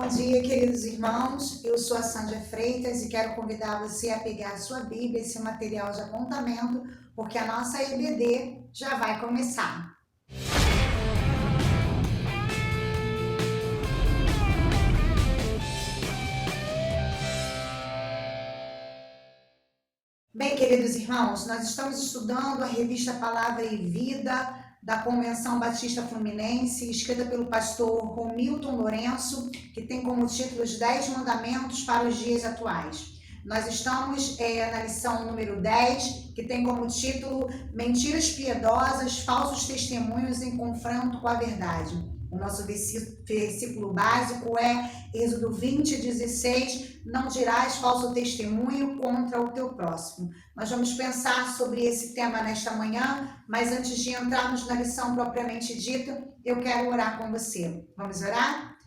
Bom dia, queridos irmãos. Eu sou a Sandra Freitas e quero convidar você a pegar a sua Bíblia, esse material de apontamento, porque a nossa EBD já vai começar. Bem, queridos irmãos, nós estamos estudando a revista Palavra e Vida da Convenção Batista Fluminense, escrita pelo pastor Romilton Lourenço, que tem como título os 10 Mandamentos para os Dias Atuais. Nós estamos na lição número 10, que tem como título Mentiras Piedosas, Falsos Testemunhos em Confronto com a Verdade. O nosso versículo básico é Êxodo 20:16, não dirás falso testemunho contra o teu próximo. Nós vamos pensar sobre esse tema nesta manhã, mas antes de entrarmos na lição propriamente dita, eu quero orar com você. Vamos orar?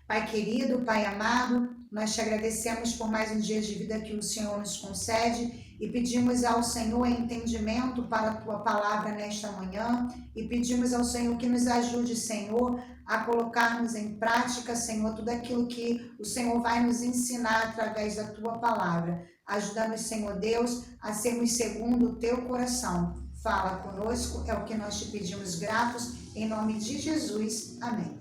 Pai querido, Pai amado, nós te agradecemos por mais um dia de vida que o Senhor nos concede e pedimos ao Senhor entendimento para a tua palavra nesta manhã e pedimos ao Senhor que nos ajude, Senhor, a colocarmos em prática, Senhor, tudo aquilo que o Senhor vai nos ensinar através da tua palavra. Ajuda-nos, Senhor Deus, a sermos segundo o teu coração. Fala conosco, é o que nós te pedimos gratos, em nome de Jesus. Amém.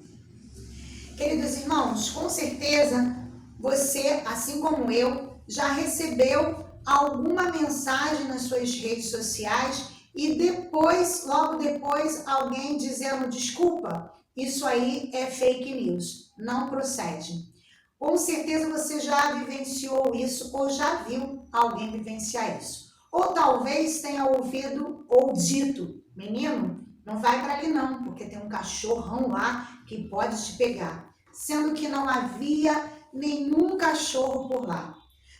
Queridos irmãos, com certeza você, assim como eu, já recebeu alguma mensagem nas suas redes sociais e depois, logo depois, alguém dizendo desculpa, isso aí é fake news, não procede. Com certeza você já vivenciou isso ou já viu alguém vivenciar isso. Ou talvez tenha ouvido ou dito, menino, não vai para ali não, porque tem um cachorrão lá que pode te pegar. Sendo que não havia nenhum cachorro por lá.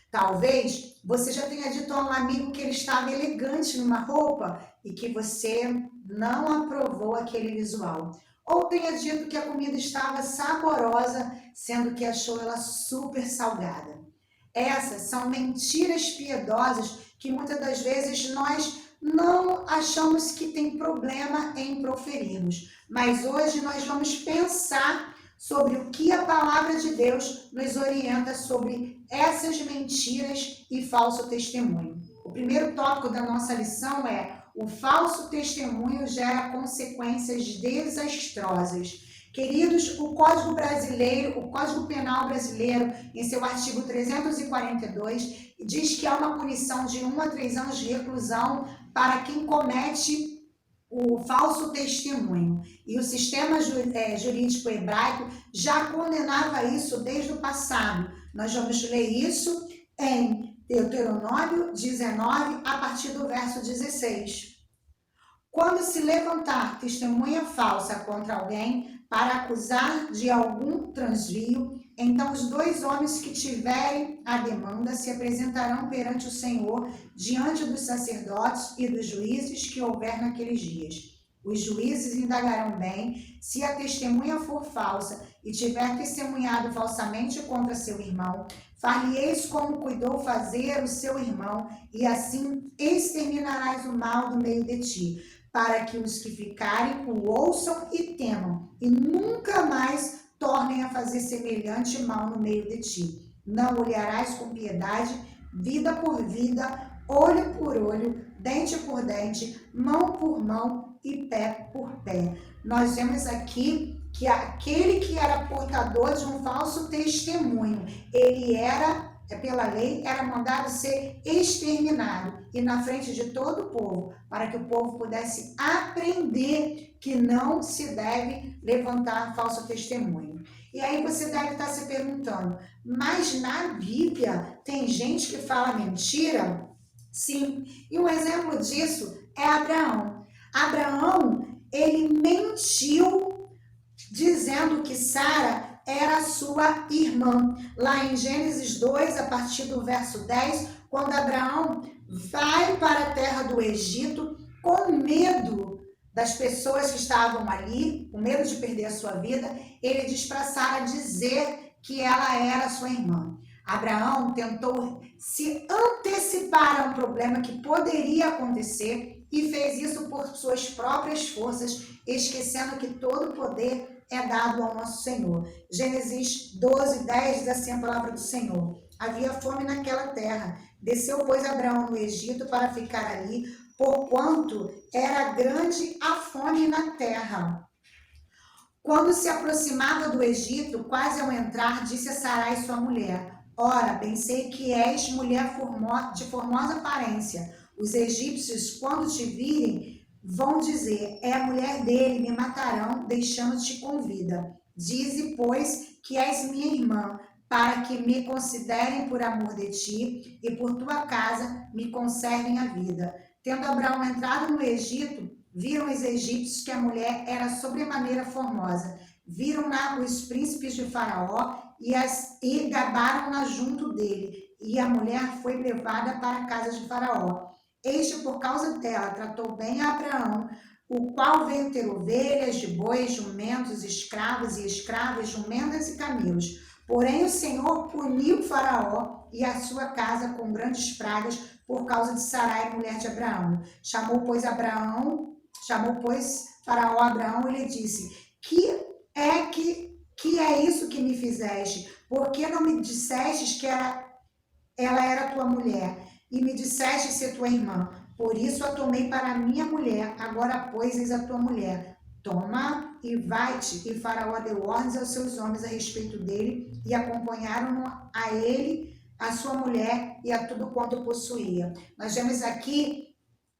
Talvez você já tenha dito a um amigo que ele estava elegante numa roupa e que você não aprovou aquele visual. Ou tenha dito que a comida estava saborosa, sendo que achou ela super salgada. Essas são mentiras piedosas que muitas das vezes nós não achamos que tem problema em proferirmos. Mas hoje nós vamos pensar sobre o que a palavra de Deus nos orienta sobre essas mentiras e falso testemunho. O primeiro tópico da nossa lição é: o falso testemunho gera consequências desastrosas. Queridos, o Código Penal brasileiro, em seu artigo 342, diz que há uma punição de 1 a 3 anos de reclusão para quem comete o falso testemunho. E o sistema jurídico hebraico já condenava isso desde o passado. Nós vamos ler isso em Deuteronômio 19, a partir do verso 16. Quando se levantar testemunha falsa contra alguém para acusar de algum transvio, então os 2 homens que tiverem a demanda se apresentarão perante o Senhor, diante dos sacerdotes e dos juízes que houver naqueles dias. Os juízes indagarão bem, se a testemunha for falsa e tiver testemunhado falsamente contra seu irmão, far-lhe-eis como cuidou fazer o seu irmão, e assim exterminarás o mal do meio de ti, para que os que ficarem o ouçam e temam, e nunca mais tornem a fazer semelhante mal no meio de ti. Não olharás com piedade, vida por vida, olho por olho, dente por dente, mão por mão e pé por pé. Nós vemos aqui que aquele que era portador de um falso testemunho, ele era, pela lei, era mandado ser exterminado e na frente de todo o povo, para que o povo pudesse aprender que não se deve levantar falso testemunho. E aí você deve estar se perguntando, mas na Bíblia tem gente que fala mentira? Sim, e um exemplo disso é Abraão. Abraão, ele mentiu dizendo que Sara era sua irmã. Lá em Gênesis 2, a partir do verso 10, quando Abraão vai para a terra do Egito com medo das pessoas que estavam ali, com medo de perder a sua vida, ele diz para Sara dizer que ela era sua irmã. Abraão tentou se antecipar a um problema que poderia acontecer e fez isso por suas próprias forças, esquecendo que todo poder é dado ao nosso Senhor. Gênesis 12:10 diz assim a palavra do Senhor. Havia fome naquela terra. Desceu, pois, Abraão no Egito para ficar ali, porquanto era grande a fome na terra. Quando se aproximava do Egito, quase ao entrar, disse a Sarai, sua mulher: Ora, bem sei que és mulher de formosa aparência. Os egípcios, quando te virem, vão dizer: é a mulher dele, me matarão, deixando-te com vida. Dize, pois, que és minha irmã, para que me considerem por amor de ti e por tua casa me conservem a vida. Tendo Abraão entrado no Egito, viram os egípcios que a mulher era sobremaneira formosa. Viram-na os príncipes de Faraó e gabaram-na junto dele. E a mulher foi levada para a casa de Faraó. Este, por causa dela, tratou bem a Abraão, o qual veio ter ovelhas, de bois, jumentos, escravos e escravas, jumentas e camelos. Porém, o Senhor puniu Faraó e a sua casa com grandes pragas por causa de Sarai, mulher de Abraão. Chamou, pois, Faraó a Abraão e lhe disse: que é isso que me fizeste? Por que não me dissestes que ela era tua mulher? E me disseste ser tua irmã. Por isso a tomei para minha mulher. Agora, pois, eis a tua mulher. Toma e vai-te. E Faraó deu ordens aos seus homens a respeito dele e acompanharam a ele, a sua mulher e a tudo quanto possuía. Nós vemos aqui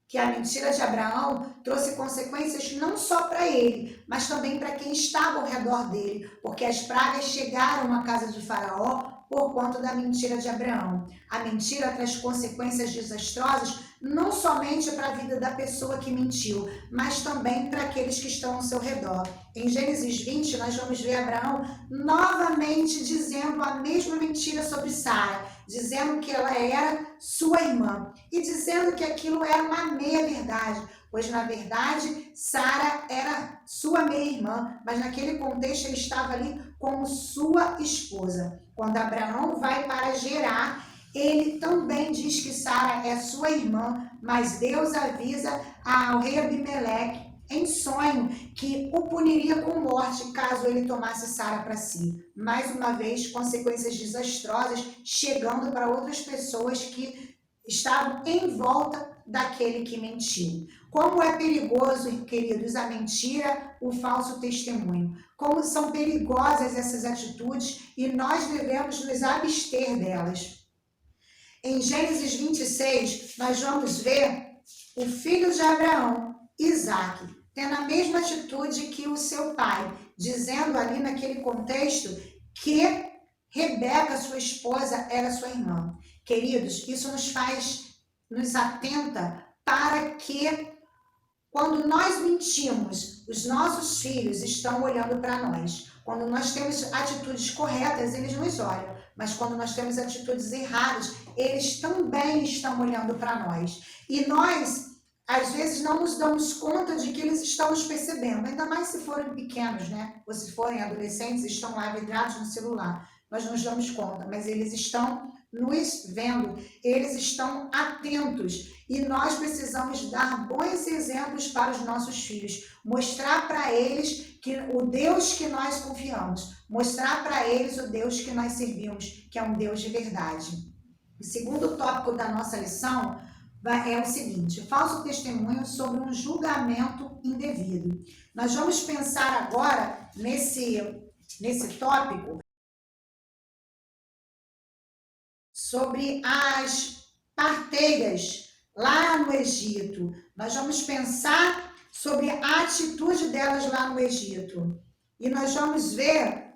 que a mentira de Abraão trouxe consequências não só para ele, mas também para quem estava ao redor dele, porque as pragas chegaram à casa de Faraó por conta da mentira de Abraão. A mentira traz consequências desastrosas não somente para a vida da pessoa que mentiu, mas também para aqueles que estão ao seu redor. Em Gênesis 20, nós vamos ver Abraão novamente dizendo a mesma mentira sobre Sara, dizendo que ela era sua irmã e dizendo que aquilo era uma meia-verdade, pois na verdade Sara era sua meia-irmã, mas naquele contexto ele estava ali como sua esposa. Quando Abraão vai para Gerar, ele também diz que Sara é sua irmã, mas Deus avisa ao rei Abimeleque em sonho que o puniria com morte caso ele tomasse Sara para si. Mais uma vez, consequências desastrosas chegando para outras pessoas que estavam em volta daquele que mentiu. Como é perigoso, queridos, a mentira, o falso testemunho. Como são perigosas essas atitudes e nós devemos nos abster delas. Em Gênesis 26, nós vamos ver o filho de Abraão, Isaque, tendo a mesma atitude que o seu pai, dizendo ali naquele contexto que Rebeca, sua esposa, era sua irmã. Queridos, isso nos atenta para que quando nós mentimos, os nossos filhos estão olhando para nós. Quando nós temos atitudes corretas, eles nos olham. Mas quando nós temos atitudes erradas, eles também estão olhando para nós. E nós, às vezes, não nos damos conta de que eles estão nos percebendo. Ainda mais se forem pequenos, né? Ou se forem adolescentes, estão lá vidrados no celular. Nós não nos damos conta, mas eles estão nos vendo, eles estão atentos e nós precisamos dar bons exemplos para os nossos filhos, mostrar para eles que o Deus que nós confiamos, mostrar para eles o Deus que nós servimos, que é um Deus de verdade. O segundo tópico da nossa lição é o seguinte: falso testemunho sobre um julgamento indevido. Nós vamos pensar agora nesse tópico sobre as parteiras lá no Egito. Nós vamos pensar sobre a atitude delas lá no Egito. E nós vamos ver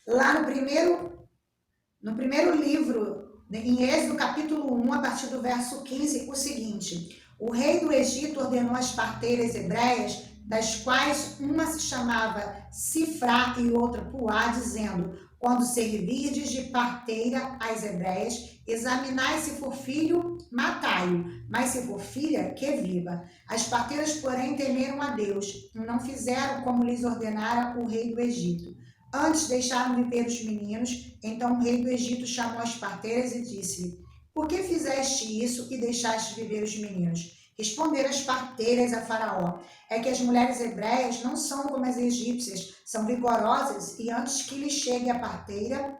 lá no primeiro livro, em Êxodo capítulo 1, a partir do verso 15, o seguinte: o rei do Egito ordenou às parteiras hebreias, das quais uma se chamava Sifrá e outra Puá, dizendo: quando servirdes de parteira às hebreias, examinai se for filho, matai-o, mas se for filha, que viva. As parteiras, porém, temeram a Deus, e não fizeram como lhes ordenara o rei do Egito. Antes deixaram viver os meninos. Então o rei do Egito chamou as parteiras e disse-lhe: por que fizeste isso e deixaste viver os meninos? Responderam as parteiras a Faraó: é que as mulheres hebreias não são como as egípcias, são vigorosas e antes que lhes chegue a parteira,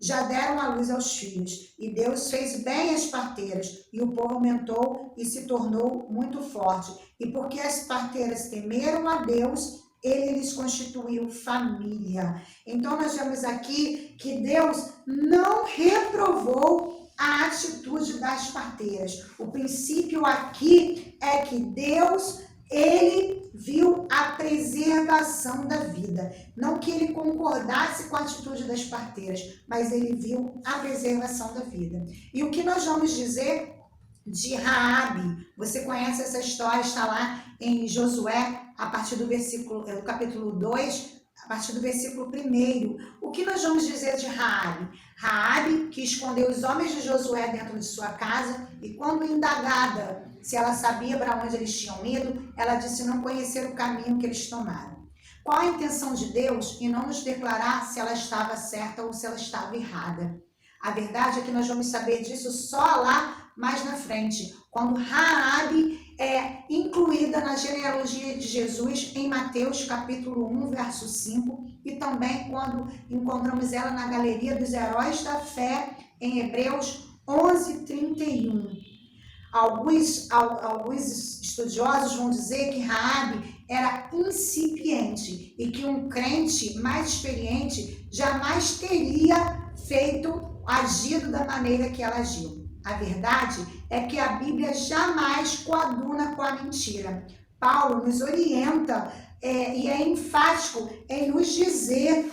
já deram à luz aos filhos. E Deus fez bem as parteiras, e o povo aumentou e se tornou muito forte. E porque as parteiras temeram a Deus, ele lhes constituiu família. Então nós vemos aqui que Deus não reprovou a atitude das parteiras. O princípio aqui é que Deus, ele viu a preservação da vida. Não que ele concordasse com a atitude das parteiras, mas ele viu a preservação da vida. E o que nós vamos dizer de Raabe? Você conhece essa história, está lá em Josué, a partir do capítulo 2, a partir do versículo 1. O que nós vamos dizer de Raabe? Raabe, que escondeu os homens de Josué dentro de sua casa, e quando indagada se ela sabia para onde eles tinham ido, ela disse não conhecer o caminho que eles tomaram. Qual a intenção de Deus em não nos declarar se ela estava certa ou se ela estava errada? A verdade é que nós vamos saber disso só lá mais na frente, quando Raabe é incluída na genealogia de Jesus em Mateus capítulo 1, verso 5, e também quando encontramos ela na galeria dos heróis da fé em Hebreus 11:31. Alguns estudiosos vão dizer que Raabe era incipiente e que um crente mais experiente jamais teria agido da maneira que ela agiu. A verdade é que a Bíblia jamais coaduna com a mentira. Paulo nos orienta e é enfático em nos dizer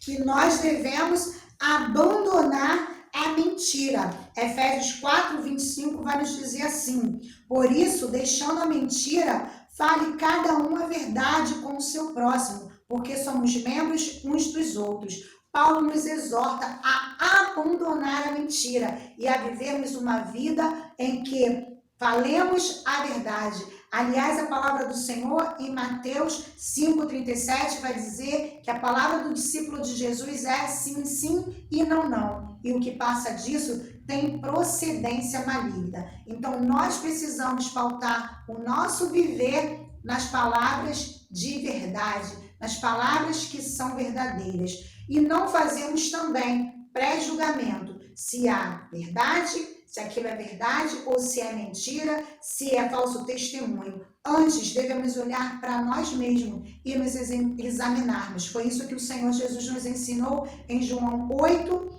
que nós devemos abandonar a mentira. Efésios 4:25 vai nos dizer assim: por isso, deixando a mentira, fale cada um a verdade com o seu próximo, porque somos membros uns dos outros. Paulo nos exorta a abandonar a mentira e a vivermos uma vida em que falemos a verdade. Aliás, a palavra do Senhor em Mateus 5:37 vai dizer que a palavra do discípulo de Jesus é sim, sim e não, não. E o que passa disso tem procedência maligna. Então, nós precisamos pautar o nosso viver nas palavras de verdade, nas palavras que são verdadeiras. E não fazemos também pré-julgamento se há verdade, se aquilo é verdade ou se é mentira, se é falso testemunho. Antes, devemos olhar para nós mesmos e nos examinarmos. Foi isso que o Senhor Jesus nos ensinou em João 8,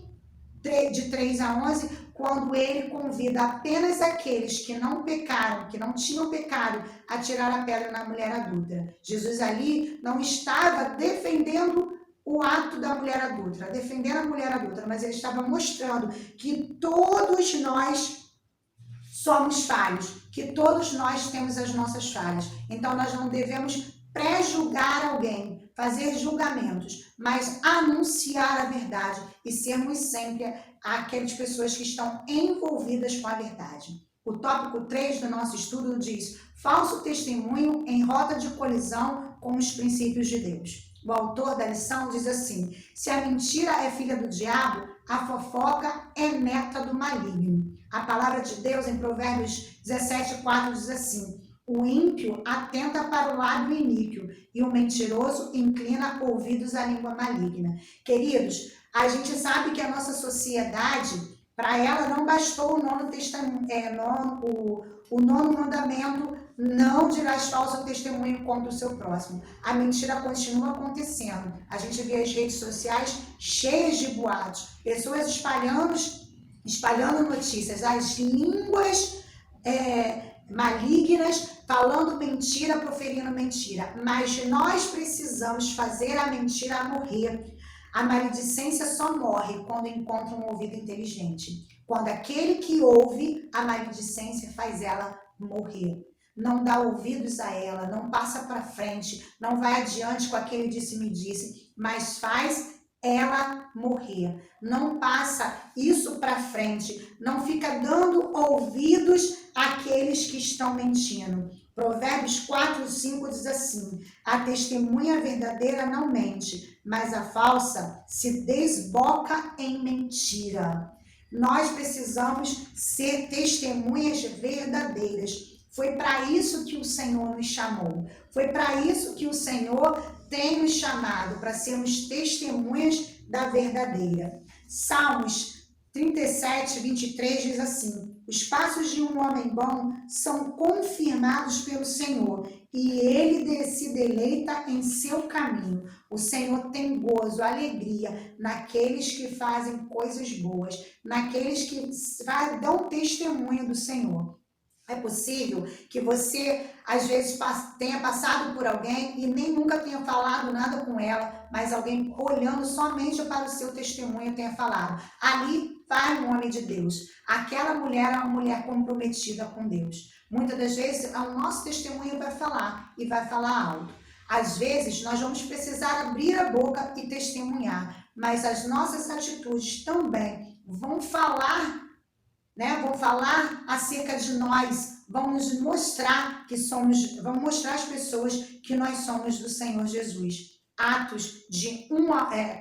de 3 a 11, quando ele convida apenas aqueles que não pecaram, que não tinham pecado, a tirar a pedra na mulher adúltera. Jesus ali não estava defendendo o ato da mulher adúltera, defendendo a mulher adúltera, mas ele estava mostrando que todos nós somos falhos, que todos nós temos as nossas falhas. Então nós não devemos pré-julgar alguém, fazer julgamentos, mas anunciar a verdade e sermos sempre aquelas pessoas que estão envolvidas com a verdade. O tópico 3 do nosso estudo diz: falso testemunho em rota de colisão com os princípios de Deus. O autor da lição diz assim: se a mentira é filha do diabo, a fofoca é neta do maligno. A palavra de Deus em Provérbios 17:4 diz assim: o ímpio atenta para o lábio iníquo e o mentiroso inclina ouvidos à língua maligna. Queridos, a gente sabe que a nossa sociedade, para ela não bastou o nono mandamento: não dirás falso testemunho contra o seu próximo. A mentira continua acontecendo. A gente vê as redes sociais cheias de boatos, pessoas espalhando notícias, as línguas malignas, falando mentira, proferindo mentira. Mas nós precisamos fazer a mentira morrer. A maledicência só morre quando encontra um ouvido inteligente. Quando aquele que ouve a maledicência faz ela morrer. Não dá ouvidos a ela, não passa para frente, não vai adiante com aquele disse-me-disse, mas faz ela morrer. Não passa isso para frente, não fica dando ouvidos àqueles que estão mentindo. Provérbios 4:5 diz assim: a testemunha verdadeira não mente, mas a falsa se desboca em mentira. Nós precisamos ser testemunhas verdadeiras. Foi para isso que o Senhor nos chamou. Foi para isso que o Senhor tem nos chamado, para sermos testemunhas da verdadeira. Salmos 37, 23 diz assim: os passos de um homem bom são confirmados pelo Senhor, e ele se deleita em seu caminho. O Senhor tem gozo, alegria naqueles que fazem coisas boas, naqueles que dão testemunho do Senhor. É possível que você, às vezes, tenha passado por alguém e nem nunca tenha falado nada com ela, mas alguém olhando somente para o seu testemunho tenha falado: ali vai um homem de Deus. Aquela mulher é uma mulher comprometida com Deus. Muitas das vezes, o nosso testemunho vai falar e vai falar alto. Às vezes, nós vamos precisar abrir a boca e testemunhar, mas as nossas atitudes também vão falar, né? Vão falar acerca de nós, vão nos mostrar que somos, vão mostrar às pessoas que nós somos do Senhor Jesus. Atos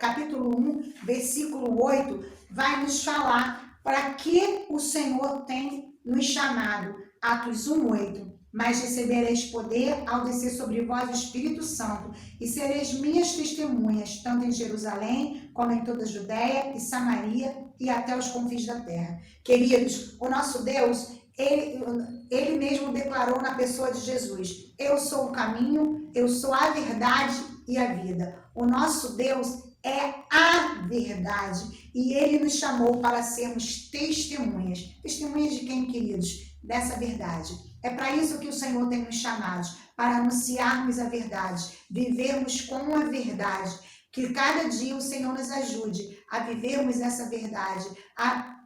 capítulo 1, versículo 8, vai nos falar para que o Senhor tem nos chamado. Atos 1, 8. Mas recebereis poder ao descer sobre vós o Espírito Santo, e sereis minhas testemunhas, tanto em Jerusalém, como em toda a Judéia e Samaria, e até os confins da terra. Queridos, o nosso Deus, ele mesmo declarou na pessoa de Jesus: eu sou o caminho, eu sou a verdade e a vida. O nosso Deus é a verdade, e ele nos chamou para sermos testemunhas. Testemunhas de quem, queridos? Dessa verdade. É para isso que o Senhor tem nos chamados, para anunciarmos a verdade, vivermos com a verdade. Que cada dia o Senhor nos ajude a vivermos essa verdade, a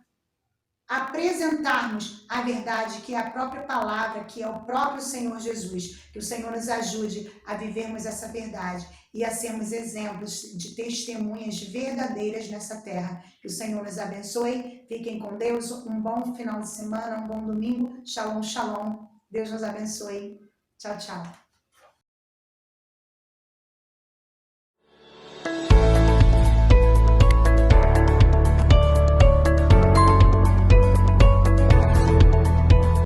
apresentarmos a verdade, que é a própria palavra, que é o próprio Senhor Jesus. Que o Senhor nos ajude a vivermos essa verdade e a sermos exemplos de testemunhas verdadeiras nessa terra. Que o Senhor nos abençoe. Fiquem com Deus. Um bom final de semana, um bom domingo. Shalom, shalom. Deus nos abençoe. Tchau, tchau.